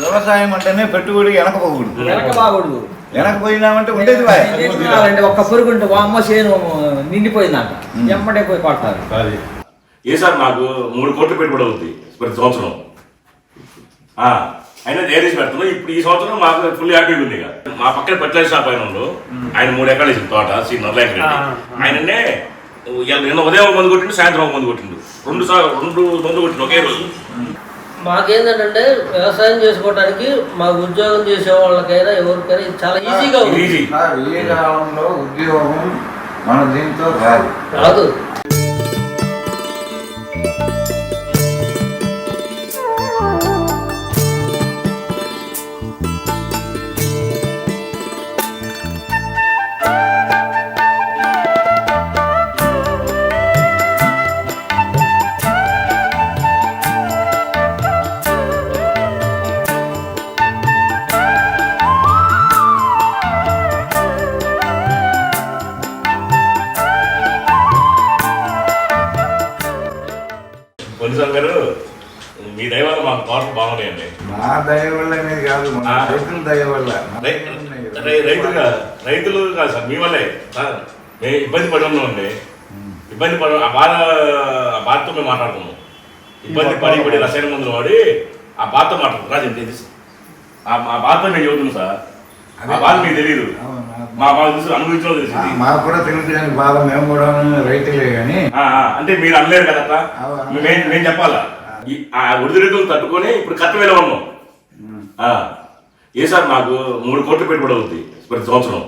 వ్యవసాయం అంటేనే పెట్టుబడి వెనకపోకూడదు. వెనకపోయినామంటే ఉండేది ఒక్క పురుగు ఉంటే అమ్మ చేను నిండిపోయిందంట ఎమ్మడే పోయి పడతారు. ఏ సార్ నాకు 3 కోట్లు పెట్టుబడి అవుతుంది ప్రతి సంవత్సరం. అయినా ఏరేసి పెడుతున్నాం. ఇప్పుడు ఈ సంవత్సరం మాకు ఫుల్ హ్యాపీగా ఉంది. మా పక్కన ఫర్టిలైజర్ షాప్ ఆయన ఉండు, ఆయన 3 ఎకరాలు వేసింది తోట శ్రీ నర్లాయకుడు. ఆయననే నిన్న ఉదయం ఒక మందు కొట్టిండు, సాయంత్రం ఒక మందు కొట్టిండు, 2 మందు కొట్టిండు ఒకే రోజు. మాకేంటంటే వ్యవసాయం చేసుకోవడానికి మాకు ఉద్యోగం చేసే వాళ్ళకైనా ఎవరికైనా ఇది చాలా ఈజీగా ఉంది. ఈ కాలంలో ఉద్యోగం మన దీంతో కాదు. పొన్నిస్వామి గారు, మీ దయ వల్ల మాకు తోటలు బాగున్నాయండి. మా దయ వల్ల అనేది కాదు, రైతుల దయ వల్ల. రైతులు కాదు సార్, మీ వల్లే సార్. మేము ఇబ్బంది పడి ఉన్నామండి. ఇబ్బంది పడ ఆ బాధతో మేము మాట్లాడుకున్నాం. ఇబ్బంది పడి రసాయన మందులు వాడి ఆ బాధతో మాట్లాడుతున్నాం. రాజు ఆ బాధతో నేను చెబుతున్నాను సార్. ఆ బాధ మీకు తెలియదు, మా బాధ చూసి అనుభవించడం తెలిసింది. మాకు కూడా తెలుసు కానీ బాధ, మేము కూడా రైతులే కానీ. అంటే మీరు అనలేరు కదా, మేము చెప్పాలా. ఆ ఒడిదుడుకులు తట్టుకొని ఇప్పుడు కర్తవ్యంలో ఉన్నాం. ఏ సార్ నాకు 3 కోట్లు పెట్టుబడి అవుతుంది ప్రతి సంవత్సరం.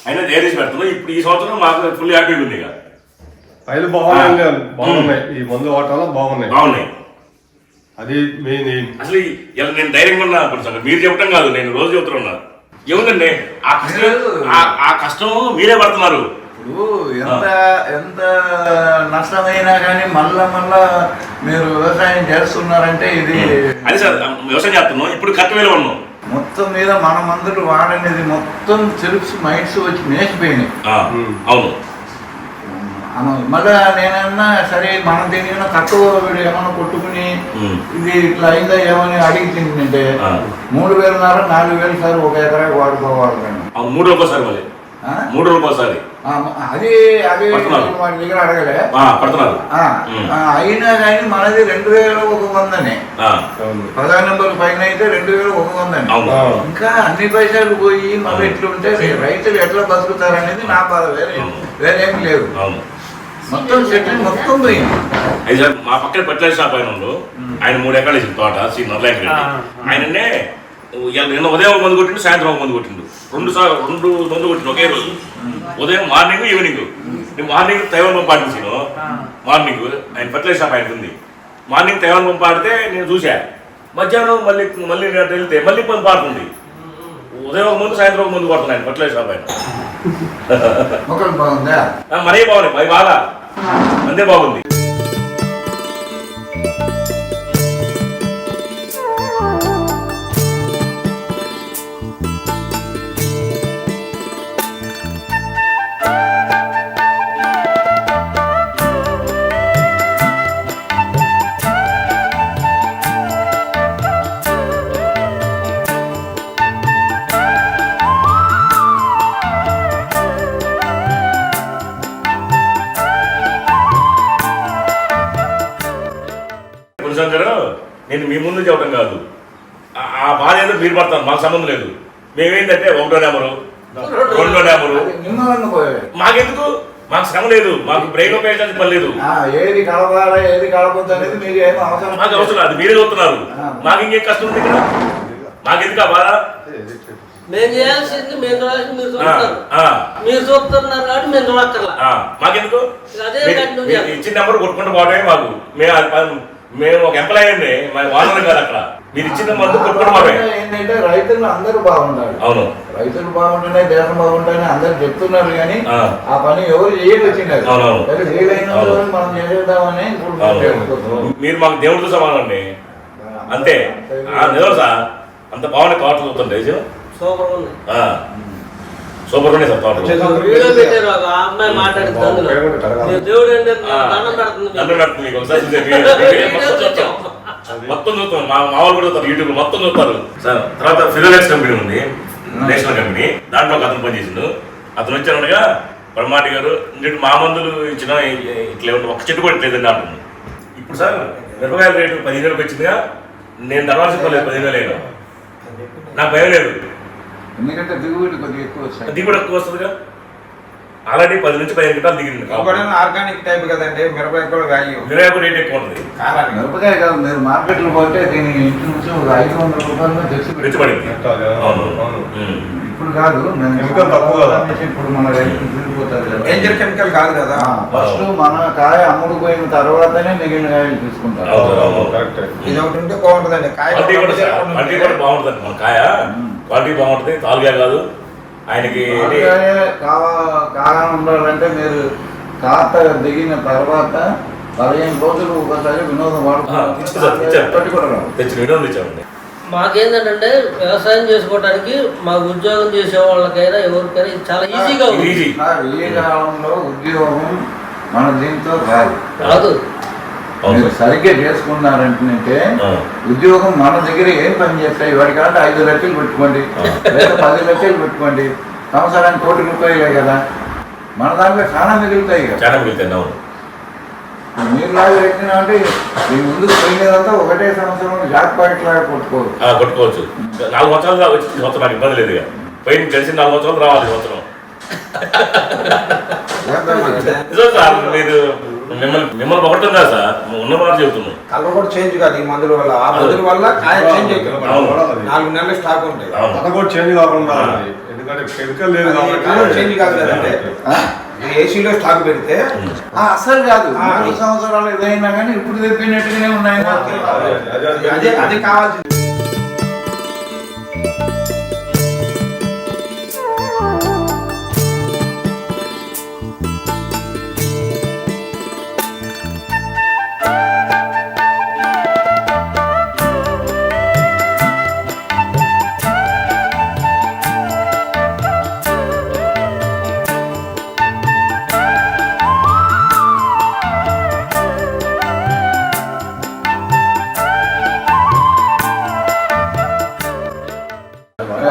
అయినా ఏరేసి పెడుతున్నాం. ఇప్పుడు ఈ సంవత్సరం మాకు ఫుల్ హ్యాపీగా ఉంది. పైలు బాగున్నాయి, ఈ మందు వాటాలు బాగున్నాయి. అది అసలు ఇలా నేను ధైర్యంగా ఉన్నా సార్. మీరు చెప్పడం కాదు, నేను రోజు చెబుతున్నా. ఏముందండి ఆ కష్టం మీరే పడుతున్నారు. ఇప్పుడు ఎంత నష్టమైనా కానీ మళ్ళా మీరు వ్యవసాయం చేస్తున్నారంటే ఇది అది సార్. వ్యవసాయం చేస్తున్నాం, ఇప్పుడు కర్తవ్యంలో ఉన్నాం. మొత్తం మీద మన మందులు వాడనేది మొత్తం సెల్ఫ్స్ మైండ్స్ వచ్చి మేసిపోయినాయి. అవును. మళ్ళా నేనన్నా సరే మనం దేనికైనా తక్కువ ఏమన్నా కొట్టుకుని ఇది ఇట్లా అయిందా ఏమని అడిగి తింటుంటే 3,500 4,000 సార్ ఒక ఎకరాకి వాడుకోవాలి. 3 రూపాయలు మళ్ళీ 3 రూపాయలు అది వాడి దగ్గర అడగలే పడుతున్నారు. అయినా కానీ మనది 2,100 ప్రధాన నెంబర్ పైన అయితే 2,100. ఇంకా అన్ని పైసలు పోయి మళ్ళీ ఎట్లుంటే రైతులు ఎట్లా బతుకుతారనేది నా బాధ. వేరేం లేదు, మొత్తం సెటిల్ మొత్తం పోయింది. అయితే సార్ మా పక్కన ఫర్టిలైజర్ షాప్ ఆయన ఉండు, ఆయన 3 ఎకరాలు వేసింది తోట శ్రీ నర్లాయకుడు. ఆయననే నిన్న ఉదయం ఒక మందు కొట్టిండు, సాయంత్రం ఒక మందు కొట్టిండు, 2 మందు కొట్టిండు ఒకే రోజు. ఉదయం మార్నింగ్ ఈవినింగ్. నేను మార్నింగ్ తైవాన్ పంపు పాటించాను. మార్నింగ్ ఆయన ఫర్టిలైజర్ షాప్ ఆయనకు ఉంది. మార్నింగ్ తైవాన్ పంపు పాడితే నేను చూసా. మధ్యాహ్నం మళ్ళీ వెళ్తే మళ్ళీ పంపు పాడుతుంది. ఉదయం ఒక మందు, సాయంత్రం ఒక మందు కొడుతున్నాను ఆయన ఫర్టిలైజర్ షాప్ ఆయన. మరీ బాగున్నాయి, మరి బాగా అంతే బాగుంది. నేను మీ ముందు చెప్పడం కాదు, ఆ బాధ ఏదో మీరు పడతాను, మాకు సంబంధం లేదు. మేమేంటంటే 1వ నెంబరు 2వ నెంబరు మాకెందుకు, మాకు శ్రమ లేదు, మాకు బ్రెయిన్ ఉపయోగించాల్సిన పని లేదు. ఏది కలపాలా ఏది కలపొద్దు అనేది మీరు మాకు అవసరం అది మీరే చూస్తున్నారు. మాకు ఇంకేం కష్టం ఉంది ఇక్కడ, మాకెందుకు ఆ బాధ? మేము చేయాల్సింది మేము చూడాల్సింది మీరు చూస్తున్నారు, మీరు చూస్తున్నారు కాబట్టి మేము చూడక్కర్లా. మాకెందుకు ఇచ్చిన నెంబర్ కొట్టుకుంటూ పోవడమే మాకు. మేము ఒక ఎంప్లాయీ అండి, వాళ్ళని కాదు. అక్కడ మీరు ఇచ్చిన మందు కొట్టుకోవడం ఏంటంటే రైతులు అందరూ బాగుంటారు. అవును, రైతులు బాగుంటున్నాయి, దేశం బాగుంటాయని అందరు చెప్తున్నారు కానీ ఆ పని ఎవరు చేయకొచ్చినారు. మనం చేసేద్దామని మీరు మాకు దేవుడితో సమానం అండి, అంతే. నిజం సార్, అంత బాగున్నాయి తోటలు చూస్తుంటే. సూపర్ ఉంది, సూపర్ ఉన్నాయి సార్ తోటలు. అమ్మాయి మాట్లాడుతుంది దేవుడు దండం పెడుతుంది. మీకు ఒకసారి మొత్తం చూస్తాం, మా వాళ్ళు కూడా చూస్తారు, యూట్యూబ్ మొత్తం చూస్తారు సార్. తర్వాత ఫిజోలెక్స్ కంపెనీ ఉంది, నేషనల్ కంపెనీ, దాంట్లో ఒక అతను పనిచేసిండు. అతను వచ్చానుగా పరమాటి గారు మా మందులు ఇచ్చిన ఇట్లా ఒక చెట్టు కూడా లేదండి అంటుంది. ఇప్పుడు సార్ మిరపకాయల రేటు 15,000 వచ్చిందిగా, నేను తర్వాత చెప్పలేదు 15,000 నాకు భయం లేదు, ఎందుకంటే దిగుబడి కొద్దిగా ఎక్కువ వస్తాయి. దిగుబడి ఎక్కువ వస్తుందిగా. ఆల్రెడీ 10 నుంచి 15 క్వింటాలు దిగింది. ఆర్గానిక్ టైప్ కదండి, మిరపకాయ కూడా వాల్యూ మిరపకాయ రేట్ ఎక్కువ ఉంటుంది. మిరపకాయ కాదు, మీరు మార్కెట్లో పోతే దీని ఇంటి నుంచి ఒక 500 రూపాయలు తెచ్చిపడింది. అవును. ఇప్పుడు కాదు, కెమికల్ తక్కువ కదా. ఇప్పుడు మన రైతులు తిరిగిపోతారు కదా. డేంజర్ కెమికల్ కాదు కదా. ఫస్ట్ మన కాయ అమ్ముడుపోయిన తర్వాతనే మిగిలిన కాయలు తీసుకుంటారు. ఇది ఒకటి ఉంటే బాగుంటుందండి. కాయ క్వాలిటీ కూడా బాగుంటుంది, మన కాయ క్వాలిటీ బాగుంటుంది, తాలుగా కాదు. ఆయనకి కాగా ఉండాలంటే మీరు కాత దిగిన తర్వాత 15 రోజులు ఒకసారి వినోదం తెచ్చిన వినోదం ఇచ్చామండి. మాకేంటంటే వ్యవసాయం చేసుకోవడానికి మాకు ఉద్యోగం చేసే వాళ్ళకైనా ఎవరికైనా ఇది చాలా ఈజీగా ఉంది. ఈ కాలంలో ఉద్యోగం మన దీంతో కాదు, మీరు సరిగ్గా చేసుకున్నారంటే ఉద్యోగం మన దగ్గర ఏం పని చేస్తాయి, వాడికంటే 5 లక్షలు పెట్టుకోండి లేదా 10 లక్షలు పెట్టుకోండి, సంవత్సరానికి 1 కోటి రూపాయలే కదా, మన దాంట్లో చాలా మిగులుతాయి కదా. చాలా మిగులుతాయి. మీరు లాగా పెట్టినా అంటే ఈ ముందుకు పోయినదంతా ఒకటే సంవత్సరం జాక్ పాయింట్ లాగా కొట్టుకోవచ్చు. 4 సంవత్సరాలు వచ్చి సంవత్సరం నాకు ఇబ్బంది లేదు. పైన కలిసి 4 సంవత్సరాలు రావాలి సంవత్సరం. సార్ మీరు మిమ్మల్ని పొగడుతుందా సార్, ఉన్న మాట చెబుతున్నాం. కలర్ కూడా చేంజ్ కాదు ఈ మందుల వల్ల. ఆ మందుల వల్ల కాయ చేంజ్ అవుతుంది. 4 నెలలు స్టాక్ ఉంటాయి. అది కూడా చేంజ్ కాకుండా ఎందుకంటే కెమికల్ లేదు కాబట్టి చేంజ్ కాదు కదంటే. ఏసీలో స్టాక్ పెడితే అసలు కాదు, 4 సంవత్సరాలు ఏదైనా కానీ ఇప్పుడు తెప్పినట్టుగానే ఉన్నాయి. అది కావాల్సింది.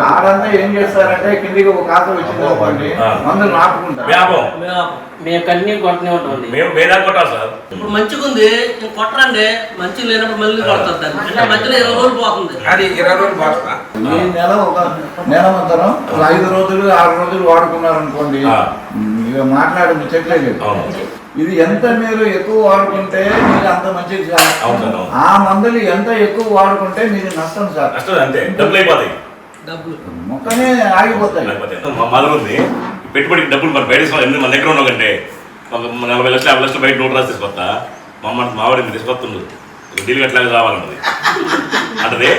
ఆడంతా ఏం చేస్తారంటే కిందికి ఒక కాత వచ్చింది అనుకోండి, మందులు నాటుకుంటారు. మేము కన్నీ కొట్టనే ఉంటామండి. మేము వేదా కొట్టాం సార్. ఇప్పుడు మంచిగా ఉంది, కొట్టరండి. మంచి లేనప్పుడు మళ్ళీ కొడతారు దాన్ని. అంటే మధ్యలో 20 రోజులు పోతుంది. అది 20 రోజులు పోస్తా. ఈ నెల ఒక నెల మొత్తం 5 రోజులు 6 రోజులు వాడుకున్నారనుకోండి, ఇక మాట్లాడే చెట్లే లేదు. ఇది ఎంత మీరు ఎక్కువ వాడుకుంటే మీరు అంత మంచిది సార్. ఆ మందులు ఎంత ఎక్కువ వాడుకుంటే మీరు నష్టం సార్. నష్టం అంతే, డబ్బులు అయిపోతాయి, మొక్కనే ఆగిపోతాయి. మా మదర్ ఉంది, పెట్టుబడికి డబ్బులు మరి బయట తీసుకోవాలి. మన దగ్గర ఉన్నాకంటే ఒక 40 లక్షలు 50 లక్షలు బయట 100 రాసి తీసుకొస్తా. మావాడిని తీసుకొస్తుండు, ఢిల్లీ ఎట్లాగా రావాలన్నది అంటే.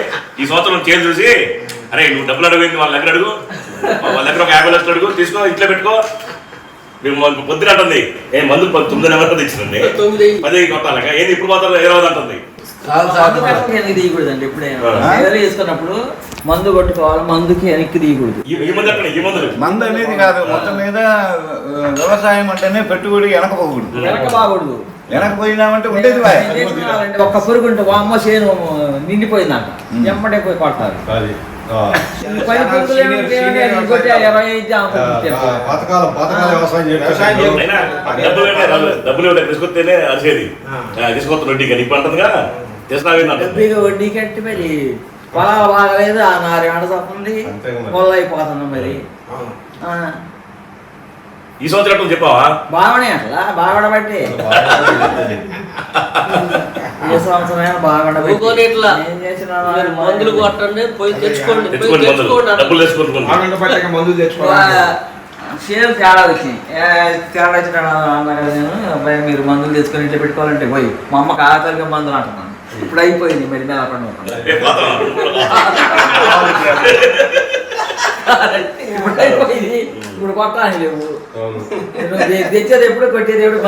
ఈ సంవత్సరం చేంజ్ చూసి, అరే నువ్వు డబ్బులు అడుగుంది వాళ్ళ దగ్గర అడుగు, వాళ్ళ దగ్గర ఒక 50 లక్షలు అడుగు, తీసుకో ఇంట్లో పెట్టుకో. మీరు పొద్దున అంటుంది, ఏ మందు 9 నెలలకు తెచ్చిందండి, 10 కొట్టాలి, ఏంది ఇప్పుడు మాత్రం 20 అంటుంది. తీయకూడదండి. ఎప్పుడైనా వేసుకున్నప్పుడు మందు కొట్టుకోవాలి, మందుకి వెనక్కి తీయకూడదు. మందు అనేది కాదు, మొత్తం మీద వ్యవసాయం అంటేనే పెట్టుబడి వెనకపోకూడదు. వెనకబాకూడదు. వెనకపోయినామంటే ఉండేది ఒక్క పురుగు ఉంటే వామ్మ చేను నిండిపోయిందంట, ఎమ్మటే పోయి కొడతారు. డబ్బులు తీసుకొస్తేనే అరిసేది, తీసుకొస్తా వడ్డీ కానీ ఇప్పుడు అంటుందిగా వడ్డీ కట్టి మరి పొలాలు బాగలేదు, ఆ 4 గంట తప్పండి మొదలు అయిపోతున్నాం. మరి ఈ సంవత్సరం చెప్పావా బాగానే అట్లా బాగడబట్టి ఏ సంవత్సరం బాగడబట్టి మందులు కొట్టండి, పోయి తెచ్చుకోండి. షేర్ తేడా వచ్చింది. తేడా వచ్చిన అన్నారు కదా, నేను మీరు మందులు తెచ్చుకొని ఇంట్లో పెట్టుకోవాలంటే పోయి మా అమ్మకి ఆకలిగా మందులు అంటున్నాను. ఇప్పుడు అయిపోయింది మరి నెల పండుగ. ఇప్పుడు అయిపోయింది, ఇప్పుడు కొట్టాలి లేవు. తెచ్చేది ఎప్పుడు కొట్టేది ఎప్పుడు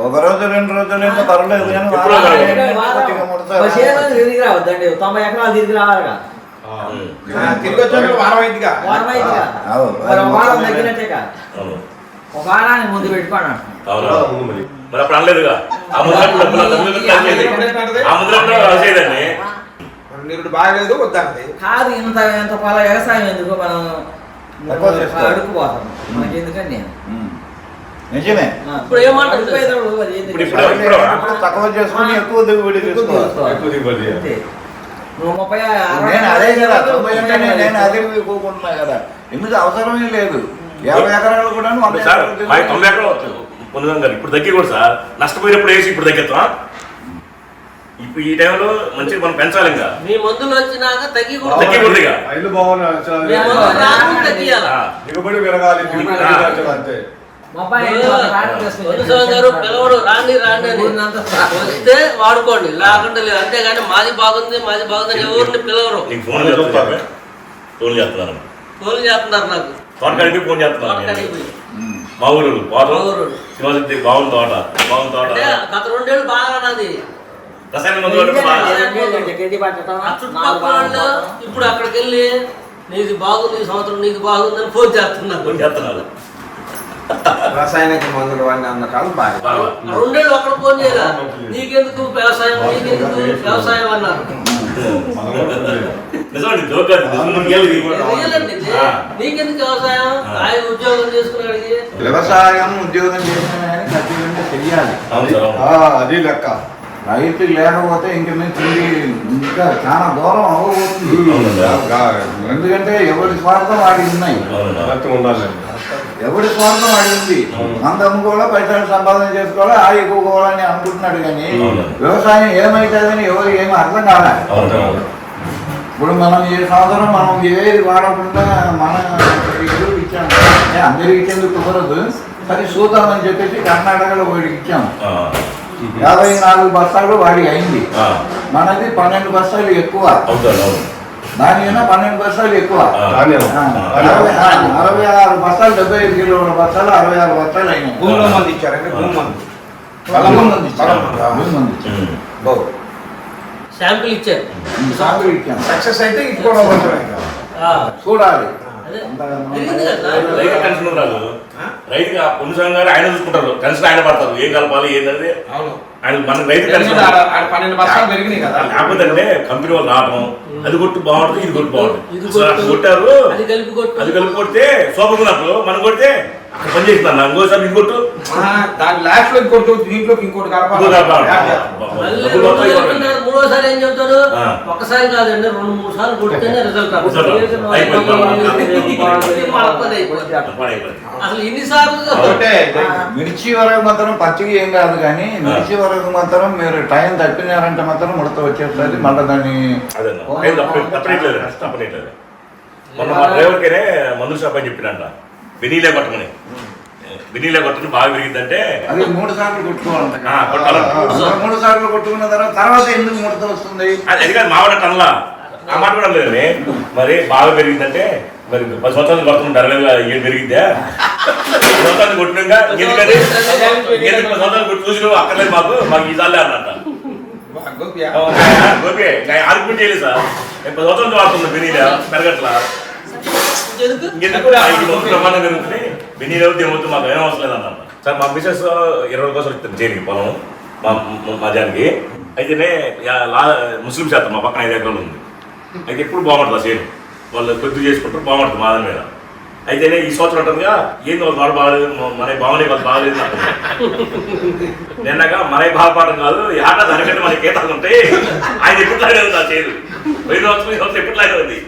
ఒక రోజు 2 రోజులు అయితే పర్వాలేదు, తిరిగి రావద్దండి. 90 ఎకరాలు తిరిగి రావాలిగా, తిరిగి వచ్చాక వారం అయిందిగా. వారం తగ్గినట్టే కాదు, ఒక వారానికి ముందు పెట్టుకోండి. మరి అప్పుడు అనలేదుగా ఆ ముద్ర వచ్చేదండి. నిరుడు బాగలేదు వద్దండి. కాదు ఇంత పొల వ్యవసాయం ఎందుకు మనం తక్కువ చేసుకోవాలి. అడుక్కుపోతాం మనకి ఎందుకండి నిజమే. ఇప్పుడు ఏమంటారు? ఇప్పుడు తక్కువ చేసుకుని ఎక్కువ దిగుబడి తీసుకోవాలి. ఎక్కువ దిగుబడి. నువ్వు 30 నేను అదే కదా 90 అంటే నేను అదే కోరుకుంటున్నా కదా. ఎందుకు అవసరమే లేదు. 50 ఎకరాలు కూడా 100 సార్ ఎకరాలు 90 ఎకరాలు పొందుదాం గారు ఇప్పుడు తగ్గి కూడా సార్ నష్టపోయినప్పుడు వేసి ఇప్పుడు తగ్గిస్తాం. ఇప్పుడు ఈ టైంలో మంచిగా మనం పెంచాలి. ఇంకా మీ మందులు వచ్చినాక తగ్గి కూడా తగ్గికూడదు ఇక. రైలు బాగున్నాయి మీ మందులు రాకుండా తగ్గియాలి. దిగుబడి పెరగాలి అంతే. మధుస్వామి గారు పిలవడు రాండి రాండి అని వస్తే వాడుకోండి, లేకుండా లేదు. అంతేగాని మాది బాగుంది అని ఎవరిని పిలవరు. నీకు ఫోన్ చేస్తున్నారు ఫోన్ చేస్తున్నారు ఫోన్ చేస్తున్నారు నాకు. తోటకాడికి ఫోన్ చేస్తున్నారు. తోటకాడికి పోయి. మా ఊరు పోతాం మా ఊరు. శివశక్తి బాగుంది తోట అంటే గత 2 ఏళ్ళు బాగా నాది. రసాయన మందులు బాగా ఆ చుట్టుపక్కల వాళ్ళు ఇప్పుడు అక్కడికి వెళ్ళి నీది బాగుంది ఈ సంవత్సరం నీది బాగుందని ఫోన్ చేస్తున్నారు. ఫోన్ చేస్తున్నారు. రసాయనిక మందులు వాడిన అన్న కాలం బాగా 2 ఏళ్ళు అక్కడ ఫోన్ చేయరా నీకెందుకు వ్యవసాయం వ్యవసాయం అన్నారు. నిజమండి జోకాదు రియల్ అండి ఇది. నీకెందుకు వ్యవసాయం ఆయన ఉద్యోగం చేసుకున్నాడు. వ్యవసాయం ఉద్యోగం చేసిన ఆయన ఖచ్చితంగా చెయ్యాలి. అది లెక్క. రైతు లేకపోతే ఇంక ఇంకా చాలా దూరం అవ్వబోతుంది. ఎందుకంటే ఎవరి స్వార్థం వాడి ఉన్నాయి. ఉండాలి. ఎవరి స్వార్థం వాడి ఉంది. అంత అమ్ముకోవాలా, పైసలు సంపాదన చేసుకోవాలా, ఆ ఎక్కుకోవాలని అనుకుంటున్నాడు. కానీ వ్యవసాయం ఏమైతుందని ఎవరు ఏమీ అర్థం కావాలి. ఇప్పుడు మనం ఈ సంవత్సరం మనం ఏది వాడకుండా మన ఎరువులు ఇచ్చాము. అందరికి ఇచ్చేందుకు కుదరదు. సరే చూద్దామని చెప్పేసి కర్ణాటకలో వాడికి ఇచ్చాము. 54 బస్తాలు వాడి అయింది. మనది 12 బస్తాలు ఎక్కువ. దానికన్నా 12 బస్తాలు ఎక్కువ. 66 బస్తాలు 75 కిలోల బస్తాలు 66 బస్తాలు అయినాయి. భూమిలో మంది ఇచ్చారంటే శాంపుల్ ఇచ్చారు. సాగులు ఇచ్చాము. సక్సెస్ అయితే ఇప్పుడు చూడాలి. రైతు టెన్షన్ రాదు. రైతుగా పొన్నుస్వామి గారు ఆయన చూసుకుంటారు. టెన్షన్ ఆయన పడతారు. ఏం కలపాలి ఏంటంటే ఆయన మన రైతు టెన్షన్ 12 బస్తాలు పెరిగినాయి కదా. లేకపోతే అంటే కంపెనీ వాళ్ళు రావడం అది కొట్టు బాగుంటుంది ఇది కొట్టు బాగుంటుంది కొట్టారు. అది కలిపి కొడితే సూపర్ ఉన్నప్పుడు మనం కొడితే అక్కడ పని చేస్తున్నా ఇంకోసారి ఇది కొట్టు దాని లాస్ట్ లో ఇంకోటి దీంట్లోకి ఇంకోటి మూడోసారి ఏం చెబుతాడు? ఒక్కసారి కాదండి 2-3 సార్లు కొడితేనే రిజల్ట్. అసలు ఇన్నిసార్లు మిర్చి వరకు మాత్రం పచ్చిగా ఏం కాదు. కానీ మిర్చి వరకు మాత్రం మీరు టైం తప్పినారంటే మాత్రం ముడత వచ్చేస్తుంది. మళ్ళీ దాన్ని తప్పనట్లేదు. మొన్న మా డ్రైవర్కేనే మందుల షాప్ అని చెప్పినంట వెనీలే కొట్టమని. వెనీలే కొట్టని బాగా పెరిగిందంటే అది 3 సార్లు కొట్టుకోవాలంట. కొట్టాలి. 3 సార్లు కొట్టుకున్న తర్వాత ఎందుకు ముడత వస్తుంది? అది కాదు మావాడ టన్లా ఆ మాట కూడా లేదండి. మరి బాగా పెరిగిందంటే మరి 10 సంవత్సరాలు కొడుతుంటారు. 7 పెరిగిద్దా 10 సంవత్సరాలు కొట్టినాక ఎందుకంటే 10 సంవత్సరాలు కొట్టి చూసి అక్కర్లేదు మాకు ఈ సార్లే అన్నట్ట. గోపి ఆర్గ్యుమెంట్ చేయలేదు సార్. 10 సంవత్సరాలు వాడుతుంది వెనీలా పెరగట్లా. ఇంకెందుకు ప్రమాణం జరుగుతుంది. వెనీలా ఏమవుతుంది మాకు ఏం అవసరం లేదన్నమాట. సార్ మా మిసెస్ 20 కోసం ఇస్తాను చేరికి పొలం మా జానికి. అయితేనే ముస్లిం శాతం మా పక్కన 5 ఎకరాలు ఉంది. అయితే ఎప్పుడు బాగుంటుంది ఆ చేను. వాళ్ళు కొద్ది చేసుకుంటారు బాగుంటుంది మా దాని మీద. అయితేనే ఈ సంవత్సరం ఉంటుందిగా ఏంది వాళ్ళు వాడు బాగలేదు మన బాగునే వాళ్ళు బాగలేదు అంటుంది. నిన్నగా మన బాధపడడం కాదు ఈ ఆట దానికంటే మన కేతాలు ఉంటాయి. ఆయన ఎప్పట్లాగే ఉంది ఆ చేను. 5 సంవత్సరం ఈ సంవత్సరం ఎప్పట్లాగే ఉంది.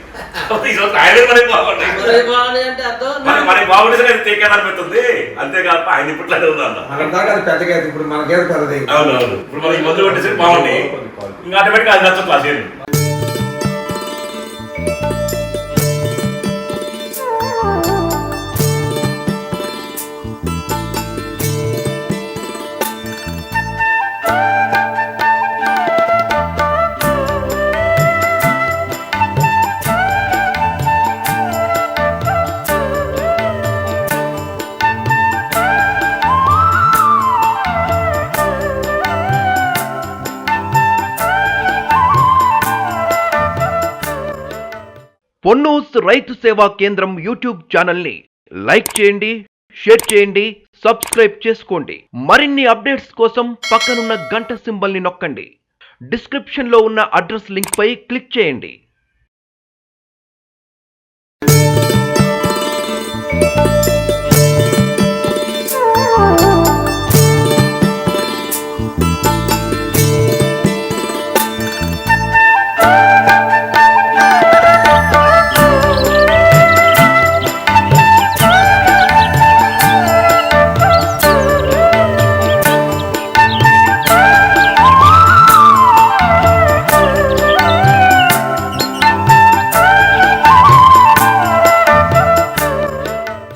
ఈ సంవత్సరం ఆయన మనకి బాగుంటాయి. మనకి బాగుంటే తేకేదాన్ని పెడుతుంది. అంతేకాదు ఆయన ఇప్పట్లాగే ఉంది అన్న. ఇప్పుడు మనకేది పెద్దది. అవునవును. ఇప్పుడు మనకి మందులు కొట్టేసరికి బాగుంటాయి. ఇంకా ఆటోమేటిక్గా అది నచ్చట్లా చేను. పొన్నూస్ రైతు సేవా కేంద్రం యూట్యూబ్ ఛానల్ని లైక్ చేయండి, షేర్ చేయండి, సబ్స్క్రైబ్ చేసుకోండి. మరిన్ని అప్డేట్స్ కోసం పక్కనున్న గంట సింబల్ ని నొక్కండి. డిస్క్రిప్షన్ లో ఉన్న అడ్రస్ లింక్ పై క్లిక్ చేయండి.